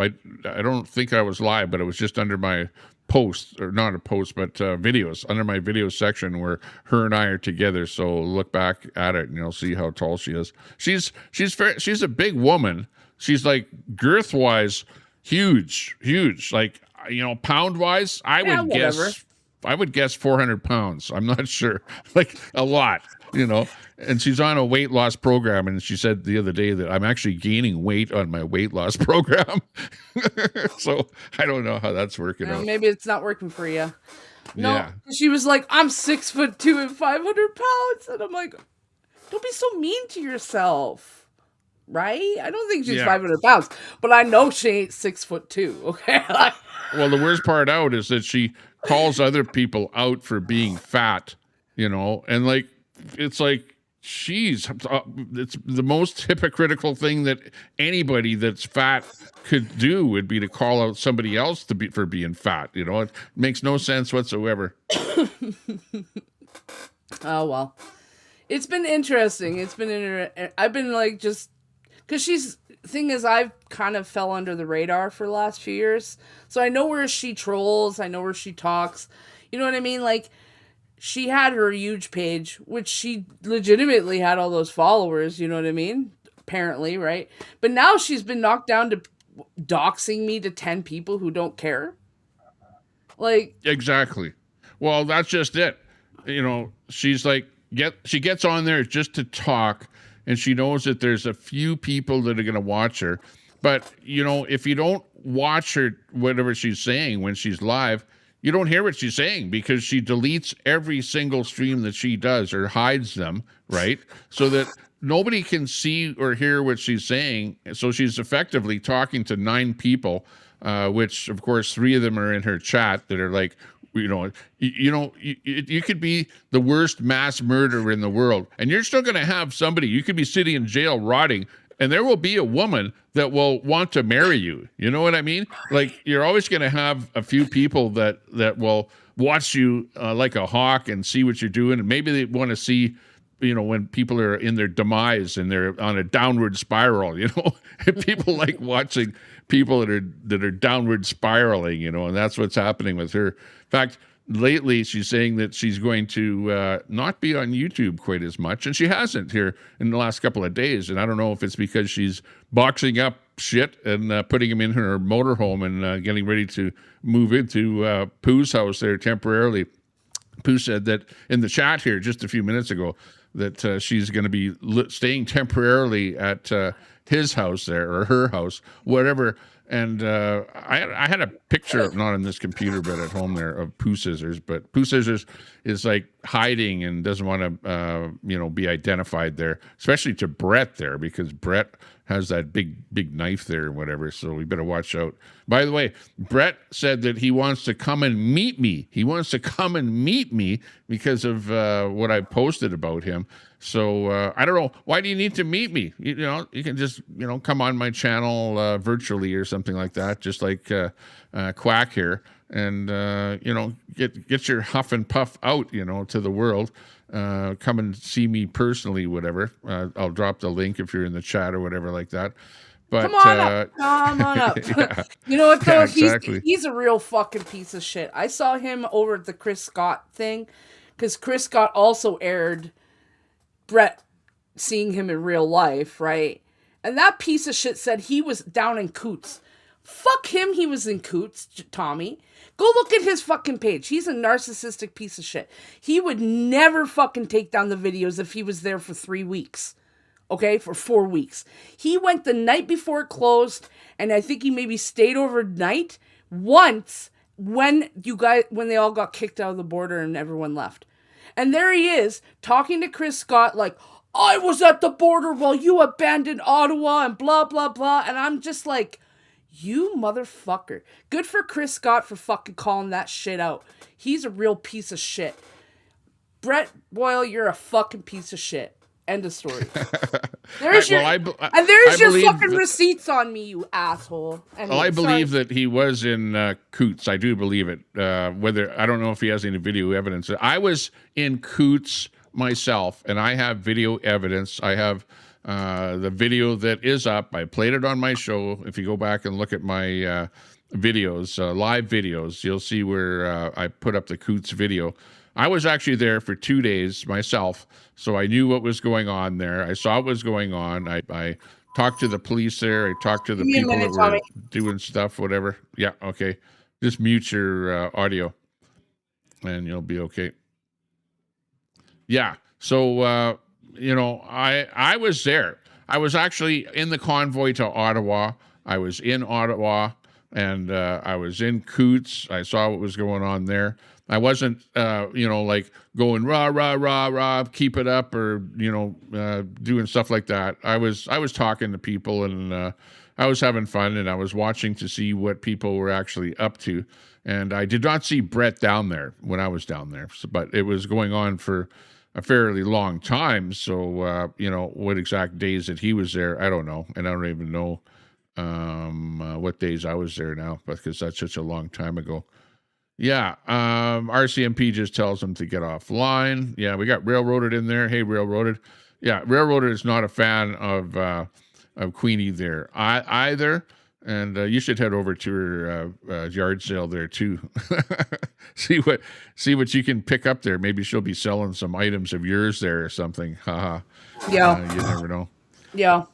I don't think I was live, but it was just under my post, or not a post, but videos, under my video section where her and I are together. So look back at it and you'll see how tall she is. She's a big woman. She's like girth wise, huge. Like, pound wise, I would guess 400 pounds. I'm not sure, like a lot, and she's on a weight loss program. And she said the other day that I'm actually gaining weight on my weight loss program. So I don't know how that's working out. Maybe it's not working for you. No, yeah. She was like, I'm 6'2" and 500 pounds. And I'm like, don't be so mean to yourself. Right? I don't think she's 500 pounds, but I know she ain't 6'2". Okay. Well, the worst part out is that she calls other people out for being fat, and like, it's like, it's the most hypocritical thing that anybody that's fat could do would be to call out somebody else for being fat. It makes no sense whatsoever. Oh, well, it's been interesting. I've been like, just because thing is, I've kind of fell under the radar for the last few years. So I know where she trolls. I know where she talks. You know what I mean? Like, she had her huge page, which she legitimately had all those followers. You know what I mean? Apparently, right? But now she's been knocked down to doxing me to 10 people who don't care. Like, exactly. Well, that's just it. She's like, she gets on there just to talk. And she knows that there's a few people that are going to watch her. But, if you don't watch her, whatever she's saying when she's live, you don't hear what she's saying because she deletes every single stream that she does or hides them, right? So that nobody can see or hear what she's saying. So she's effectively talking to 9 people, which, of course, 3 of them are in her chat that are like, you could be the worst mass murderer in the world, and you're still going to have somebody. You could be sitting in jail rotting, and there will be a woman that will want to marry you. You know what I mean? Like, you're always going to have a few people that will watch you like a hawk and see what you're doing, and maybe they want to see, you know, when people are in their demise and they're on a downward spiral. You know, people like watching people that are downward spiraling. You know, and that's what's happening with her. In fact, lately she's saying that she's going to not be on YouTube quite as much, and she hasn't here in the last couple of days. And I don't know if it's because she's boxing up shit and putting him in her motorhome and getting ready to move into Pooh's house there temporarily. Pooh said that in the chat here just a few minutes ago that she's going to be staying temporarily at his house there, or her house, whatever. And I had a picture, not on this computer, but at home there, of Pooh Scissors. But Pooh Scissors is like hiding and doesn't want to, you know, be identified there, especially to Brett there, because Brett has that big knife there or whatever. So we better watch out. By the way, Brett said that he wants to come and meet me. He wants to come and meet me because of what I posted about him. So I don't know. Why do you need to meet me? You know, you can just, you know, come on my channel virtually or something like that, just like Quack here, and you know, get your huff and puff out, you know, to the world. Come and see me personally, whatever. I'll drop the link if you're in the chat or whatever like that. But come on up. Come on up. Yeah. You know what, though? Yeah, exactly. He's a real fucking piece of shit. I saw him over at the Chris Scott thing, because Chris Scott also aired Brett seeing him in real life, right? And that piece of shit said he was down in Coots. Fuck him, he was in Coots, Tommy. Go look at his fucking page. He's a narcissistic piece of shit. He would never fucking take down the videos if he was there for 3 weeks. Okay, for 4 weeks. He went the night before it closed, and I think he maybe stayed overnight once when they all got kicked out of the border and everyone left. And there he is, talking to Chris Scott like, I was at the border while you abandoned Ottawa and blah, blah, blah. And I'm just like, you motherfucker. Good for Chris Scott for fucking calling that shit out. He's a real piece of shit. Brett Boyle, you're a fucking piece of shit. End of story. There's your fucking receipts on me, you asshole. Anyway, well, I believe that he was in Coots. I do believe it. Whether I don't know if he has any video evidence. I was in Coots myself, and I have video evidence. I have the video that is up. I played it on my show. If you go back and look at my videos, live videos, you'll see where I put up the Coots video. I was actually there for 2 days myself, so I knew what was going on there. I saw what was going on. I talked to the police there. I talked to the people that were doing stuff, whatever. Yeah, okay. Just mute your audio, and you'll be okay. Yeah, so, you know, I was there. I was actually in the convoy to Ottawa. I was in Ottawa, and I was in Coots. I saw what was going on there. I wasn't, you know, like going rah, rah, rah, rah, keep it up, or, you know, doing stuff like that. I was talking to people, and I was having fun, and I was watching to see what people were actually up to. And I did not see Brett down there when I was down there, but it was going on for a fairly long time. So, you know, what exact days that he was there, I don't know. And I don't even know what days I was there now, because that's such a long time ago. Yeah, RCMP just tells him to get offline. Yeah, we got Railroaded in there. Hey, Railroaded. Yeah, Railroaded is not a fan of Queenie there either. And you should head over to her yard sale there too. see what you can pick up there. Maybe she'll be selling some items of yours there or something. Haha. Yeah. You never know. Yeah.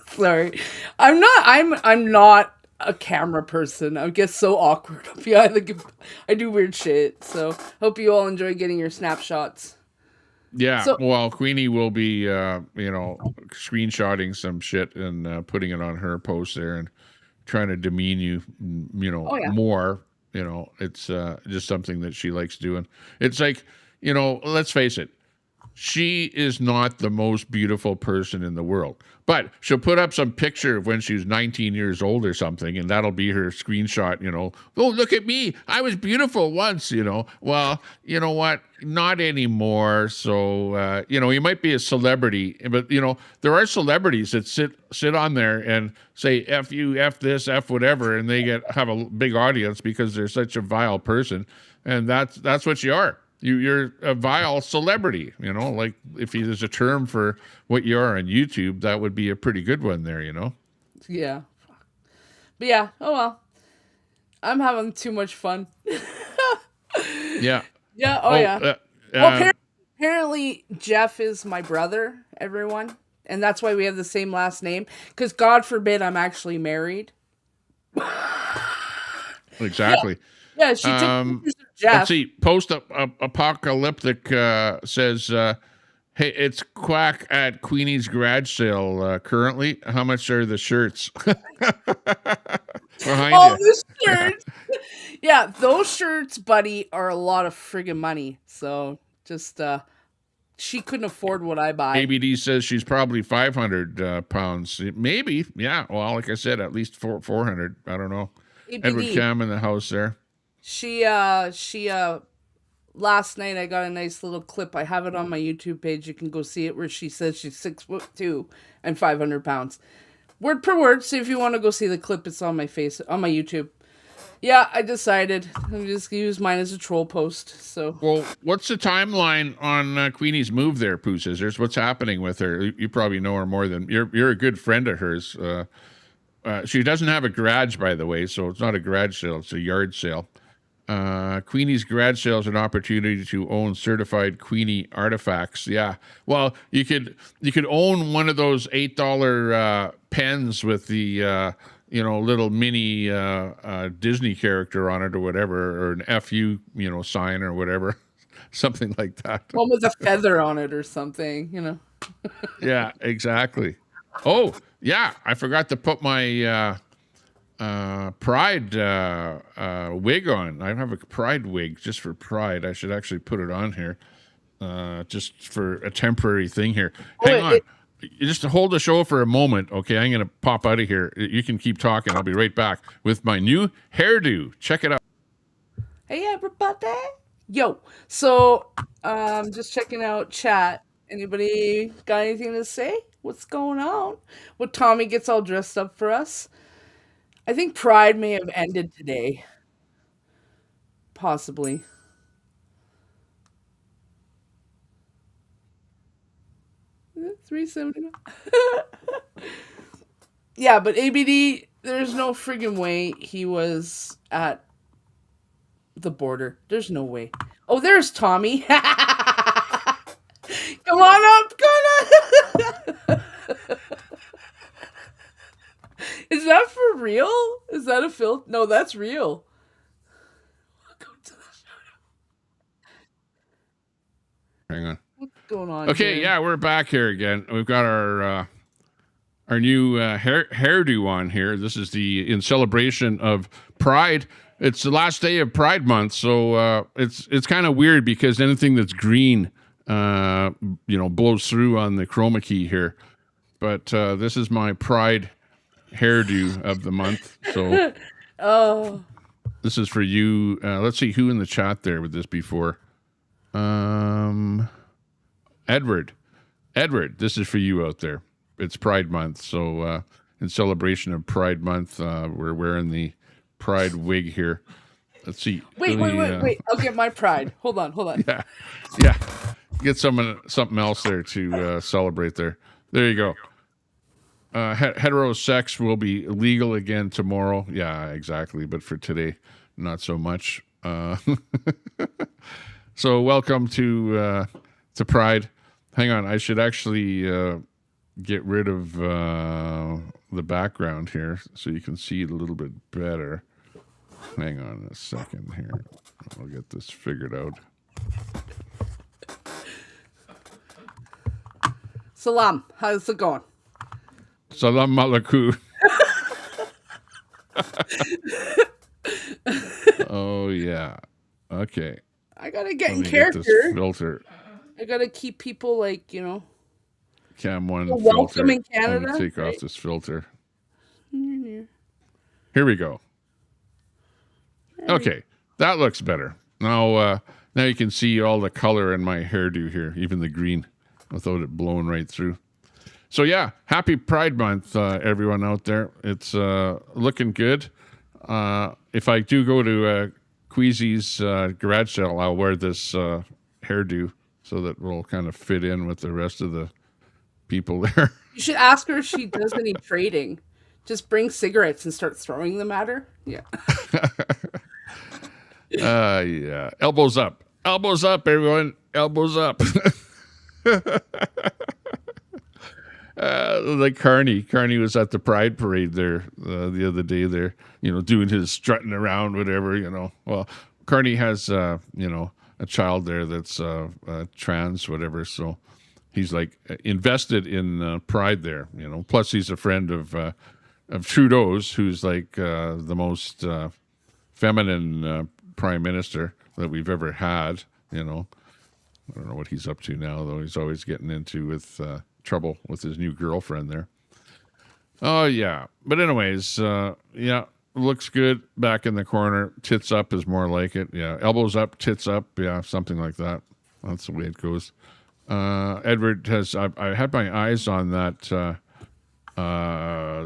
Sorry, I'm not a camera person. I get so awkward behind I do weird shit. So hope you all enjoy getting your snapshots. Yeah, so, well, Queenie will be, you know, screenshotting some shit and putting it on her post there and trying to demean you, you know, more. You know, it's just something that she likes doing. It's like, you know, let's face it, she is not the most beautiful person in the world, but she'll put up some picture of when she was 19 years old or something, and that'll be her screenshot, oh, look at me, I was beautiful once, well, you know what, not anymore. So you might be a celebrity, but there are celebrities that sit on there and say F you, F this, F whatever, and they have a big audience because they're such a vile person, and that's what you are. You're a vile celebrity, like if there's a term for what you are on YouTube, that would be a pretty good one there, Yeah. But yeah, oh well. I'm having too much fun. Yeah. Yeah, yeah. Well, apparently Jeff is my brother, everyone. And that's why we have the same last name. Because God forbid I'm actually married. Exactly. Yeah, she took pictures of Jeff. Let's see. Post-apocalyptic says, hey, it's Quack at Queenie's garage sale currently. How much are the shirts? Behind you. The shirts. Yeah, those shirts, buddy, are a lot of friggin' money. So just, she couldn't afford what I buy. ABD says she's probably 500 pounds. Maybe. Yeah. Well, like I said, at least 400. I don't know. ABD. Edward Cam in the house there. She last night I got a nice little clip. I have it on my YouTube page. You can go see it, where she says she's 6'2" and 500 pounds. Word per word. So if you want to go see the clip, it's on my YouTube. Yeah, I decided I'm just gonna use mine as a troll post. So, well, what's the timeline on Queenie's move there, Pooh Scissors? What's happening with her? You probably know her more than you're a good friend of hers. She doesn't have a garage, by the way, so it's not a garage sale; it's a yard sale. Queenie's garage sale is an opportunity to own certified Queenie artifacts. Yeah, well, you could own one of those $8 pens with the little mini Disney character on it or whatever, or an FU sign or whatever, something like that. One with a feather on it or something, Yeah, exactly. Oh, yeah, I forgot to put my Pride wig on. I have a Pride wig just for Pride. I should actually put it on here just for a temporary thing here. Hang on. Just to hold the show for a moment, okay? I'm going to pop out of here. You can keep talking. I'll be right back with my new hairdo. Check it out. Hey, everybody. Yo. So, just checking out chat. Anybody got anything to say? What's going on? Well, Tommy gets all dressed up for us. I think Pride may have ended today. Possibly. $3.79. Yeah, but ABD, there's no friggin' way he was at the border. There's no way. Oh, there's Tommy. Come on up. Is that for real? Is that a filter? No, that's real. Welcome to the show. Hang on. What's going on? Okay, yeah, we're back here again. We've got our new hairdo on here. This is in celebration of Pride. It's the last day of Pride Month, so it's kind of weird because anything that's green, blows through on the chroma key here. But this is my Pride hairdo of the month. So, this is for you. Let's see who in the chat there would this be for. Edward, this is for you out there. It's Pride Month, so in celebration of Pride Month, we're wearing the Pride wig here. Let's see. Wait. I'll get my Pride. Hold on. Yeah. Get something else there to celebrate there. There you go. Heterosex will be legal again tomorrow. Yeah, exactly. But for today, not so much. So welcome to Pride. Hang on, I should actually get rid of the background here so you can see it a little bit better. Hang on a second here. I'll get this figured out. Salam. How's it going? Salam alaikum. Oh yeah. Okay. I gotta get in character. Filter. I gotta keep people like, Cam one welcome filter. in I'm Canada. gonna take Right? off this filter. Here we go. Okay, that looks better. Now you can see all the color in my hairdo here, even the green, without it blowing right through. So yeah, happy Pride Month, everyone out there. It's looking good. If I do go to Queasy's garage sale, I'll wear this hairdo so that we'll kind of fit in with the rest of the people there. You should ask her if she does any trading. Just bring cigarettes and start throwing them at her. Yeah. Yeah. Elbows up. Elbows up, everyone. Elbows up. Like Carney was at the Pride Parade there the other day there, doing his strutting around, whatever. Well, Carney has, a child there that's trans, whatever. So he's like invested in Pride there, Plus he's a friend of Trudeau's, who's like the most feminine prime minister that we've ever had. I don't know what he's up to now, though. He's always getting into with trouble with his new girlfriend there. Oh yeah, but anyways, yeah, looks good. Back in the corner, tits up is more like it. Yeah, elbows up, tits up. Yeah, something like that. That's the way it goes. Edward has. I had my eyes on that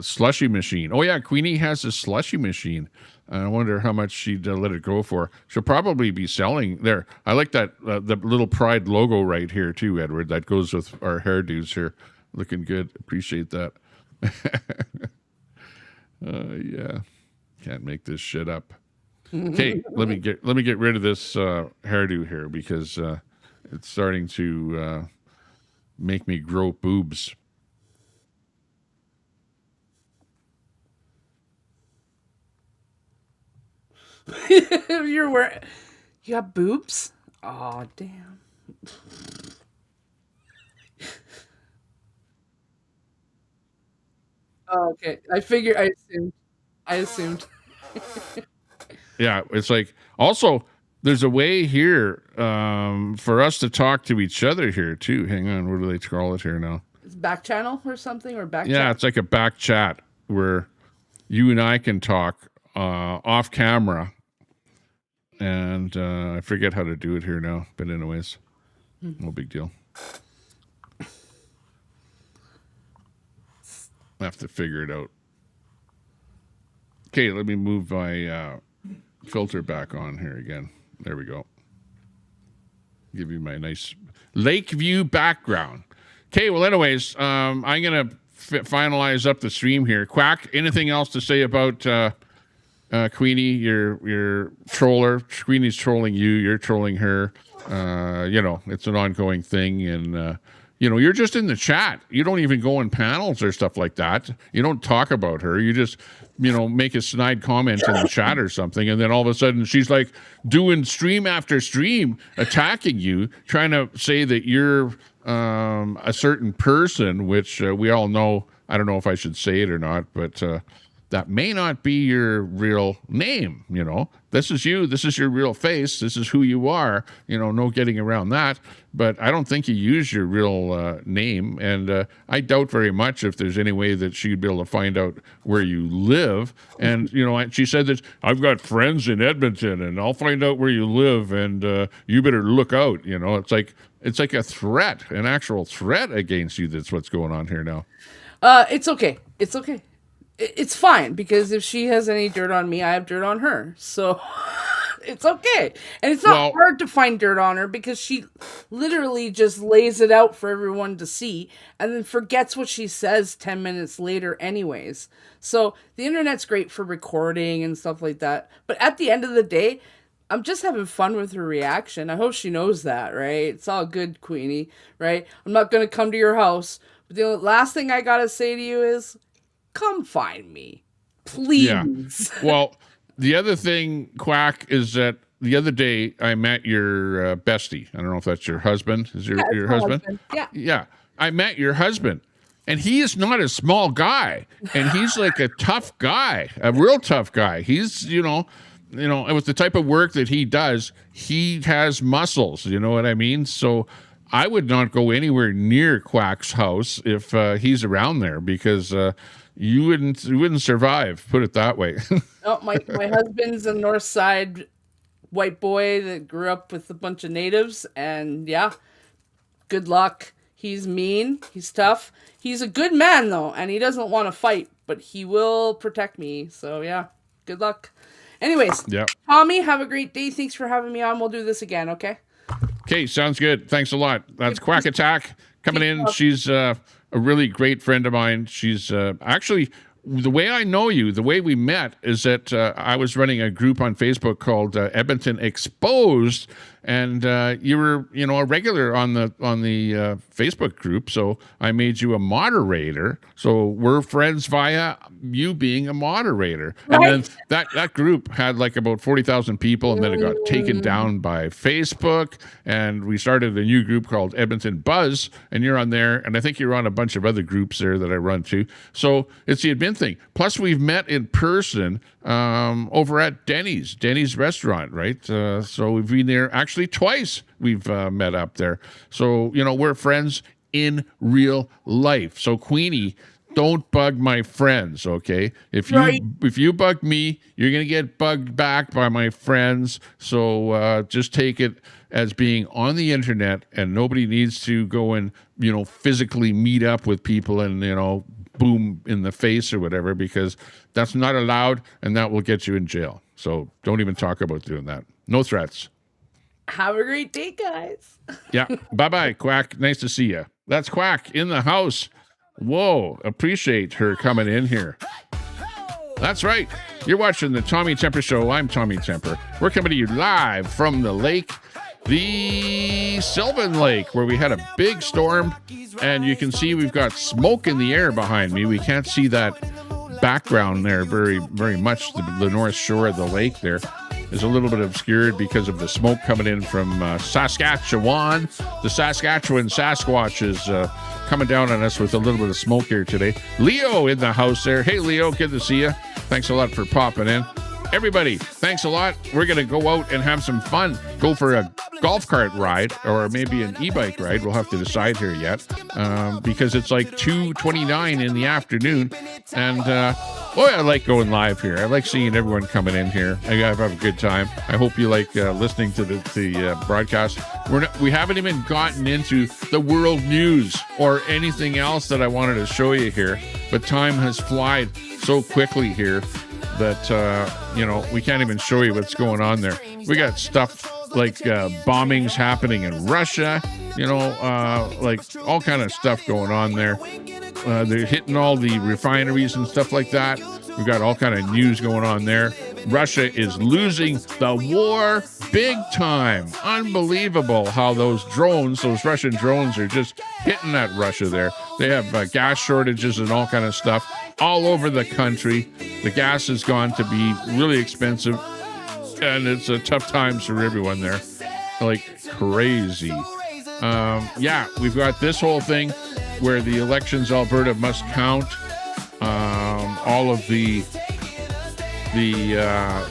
slushy machine. Oh yeah, Queenie has a slushy machine. I wonder how much she'd let it go for. She'll probably be selling there. I like that the little Pride logo right here too, Edward. That goes with our hairdos here. Looking good. Appreciate that. Yeah, can't make this shit up. Okay, let me get rid of this hairdo here because it's starting to make me grow boobs. You got boobs? Oh, damn. Oh, okay. I assumed. Yeah, it's like also there's a way here for us to talk to each other here too. Hang on, what do they call it here now? It's back channel or something, or back Yeah, chat? it's like a back chat where you and I can talk off camera. And I forget how to do it here now. But anyways, no big deal. I have to figure it out. Okay, let me move my filter back on here again. There we go. Give you my nice lake view background. Okay, well, anyways, I'm going to finalize up the stream here. Quack, anything else to say about Queenie, your troller? Queenie's trolling you. You're trolling her. It's an ongoing thing. And, you're just in the chat. You don't even go in panels or stuff like that. You don't talk about her. You just, make a snide comment in the chat or something. And then all of a sudden she's like doing stream after stream, attacking you, trying to say that you're a certain person, which we all know. I don't know if I should say it or not, but that may not be your real name. This is you. This is your real face. This is who you are. No getting around that. But I don't think you use your real name. And I doubt very much if there's any way that she'd be able to find out where you live. And, she said that I've got friends in Edmonton and I'll find out where you live and you better look out. It's like a threat, an actual threat against you. That's what's going on here now. It's okay. It's okay. It's fine, because if she has any dirt on me, I have dirt on her. So it's okay. And it's not hard to find dirt on her, because she literally just lays it out for everyone to see and then forgets what she says 10 minutes later anyways. So the internet's great for recording and stuff like that. But at the end of the day, I'm just having fun with her reaction. I hope she knows that, right? It's all good, Queenie, right? I'm not going to come to your house. But the last thing I got to say to you is, come find me, please. Yeah. Well, the other thing, Quack, is that the other day I met your bestie. I don't know if that's your husband. Is your husband? Yeah. Yeah. I met your husband, and he is not a small guy, and he's like a tough guy, a real tough guy. He's, with the type of work that he does, he has muscles. You know what I mean? So I would not go anywhere near Quack's house if he's around there because you wouldn't survive. Put it that way. Oh, my husband's a North Side white boy that grew up with a bunch of natives, and yeah, good luck. He's mean. He's tough. He's a good man though, and he doesn't want to fight, but he will protect me. So yeah, good luck. Anyways, Yeah. Tommy, have a great day. Thanks for having me on. We'll do this again, okay? Okay, sounds good. Thanks a lot. That's Quack Attack coming in. She's a really great friend of mine. She's actually, the way I know you, the way we met is that I was running a group on Facebook called Edmonton Exposed, and you were, a regular on the Facebook group. So I made you a moderator. So we're friends via you being a moderator. And then that group had like about 40,000 people, and then it got taken down by Facebook. And we started a new group called Edmonton Buzz, and you're on there. And I think you're on a bunch of other groups there that I run too. So it's the admin thing. Plus, we've met in person over at Denny's restaurant, right? So we've been there actually twice. We've met up there. So, we're friends in real life. So Queenie, don't bug my friends, okay? If you bug me, you're gonna get bugged back by my friends. So just take it as being on the internet, and nobody needs to go and physically meet up with people and boom in the face or whatever, because that's not allowed and that will get you in jail. So don't even talk about doing that. No threats. Have a great day, guys. Yeah. Bye-bye, Quack. Nice to see you. That's Quack in the house. Whoa. Appreciate her coming in here. That's right. You're watching the Tommy Temper Show. I'm Tommy Temper. We're coming to you live from the lake, the Sylvan Lake, where we had a big storm, and you can see we've got smoke in the air behind me. We can't see that background there very, very much. The north shore of the lake there is a little bit obscured because of the smoke coming in from Saskatchewan. The Saskatchewan Sasquatch is coming down on us with a little bit of smoke here today. Leo in the house there. Hey, Leo, good to see you. Thanks a lot for popping in. Everybody, thanks a lot. We're going to go out and have some fun. Go for a golf cart ride or maybe an e-bike ride. We'll have to decide here yet because it's like 2:29 in the afternoon. And, I like going live here. I like seeing everyone coming in here. I have a good time. I hope you like listening to the broadcast. We haven't even gotten into the world news or anything else that I wanted to show you here. But time has flied so quickly here that, we can't even show you what's going on there. We got stuff like bombings happening in Russia, like all kind of stuff going on there. They're hitting all the refineries and stuff like that. We've got all kind of news going on there. Russia is losing the war big time. Unbelievable how those Russian drones are just hitting at Russia there. They have gas shortages and all kind of stuff all over the country. The gas has gone to be really expensive, and it's a tough times for everyone there. Like crazy. We've got this whole thing where the elections Alberta must count all of the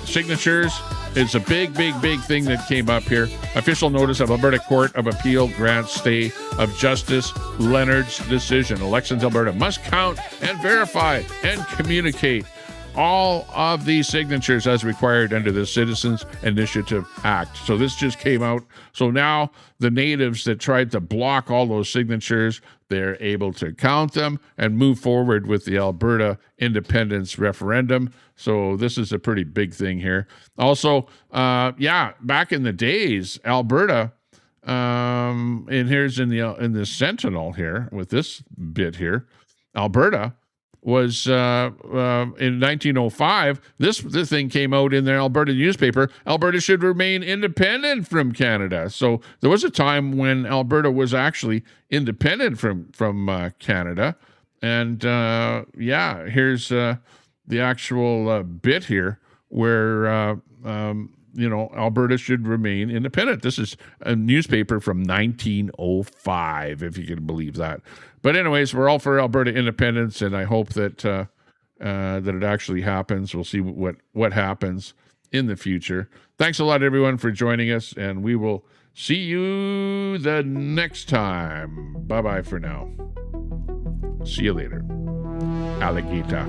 signatures. It's a big thing that came up here. Official notice of Alberta Court of Appeal grants stay of Justice Leonard's decision. Elections Alberta must count and verify and communicate all of these signatures as required under the Citizens Initiative Act. So this just came out. So now the natives that tried to block all those signatures, they're able to count them and move forward with the Alberta independence referendum. So this is a pretty big thing here. Also, back in the days, Alberta, and here's in the Sentinel here with this bit here, Alberta was in 1905. This thing came out in the Alberta newspaper. Alberta should remain independent from Canada. So there was a time when Alberta was actually independent from Canada. And here's the actual bit here where Alberta should remain independent. This is a newspaper from 1905, if you can believe that. But anyways, we're all for Alberta independence, and I hope that that it actually happens. We'll see what happens in the future. Thanks a lot, everyone, for joining us, and we will See you the next time. Bye-bye for now. See you later. Alligator.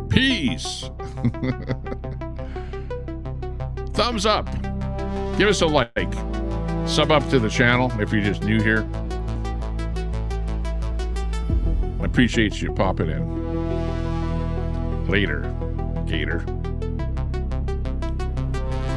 Peace. Thumbs up. Give us a like. Sub up to the channel if you're just new here. I appreciate you popping in. Later, Gator.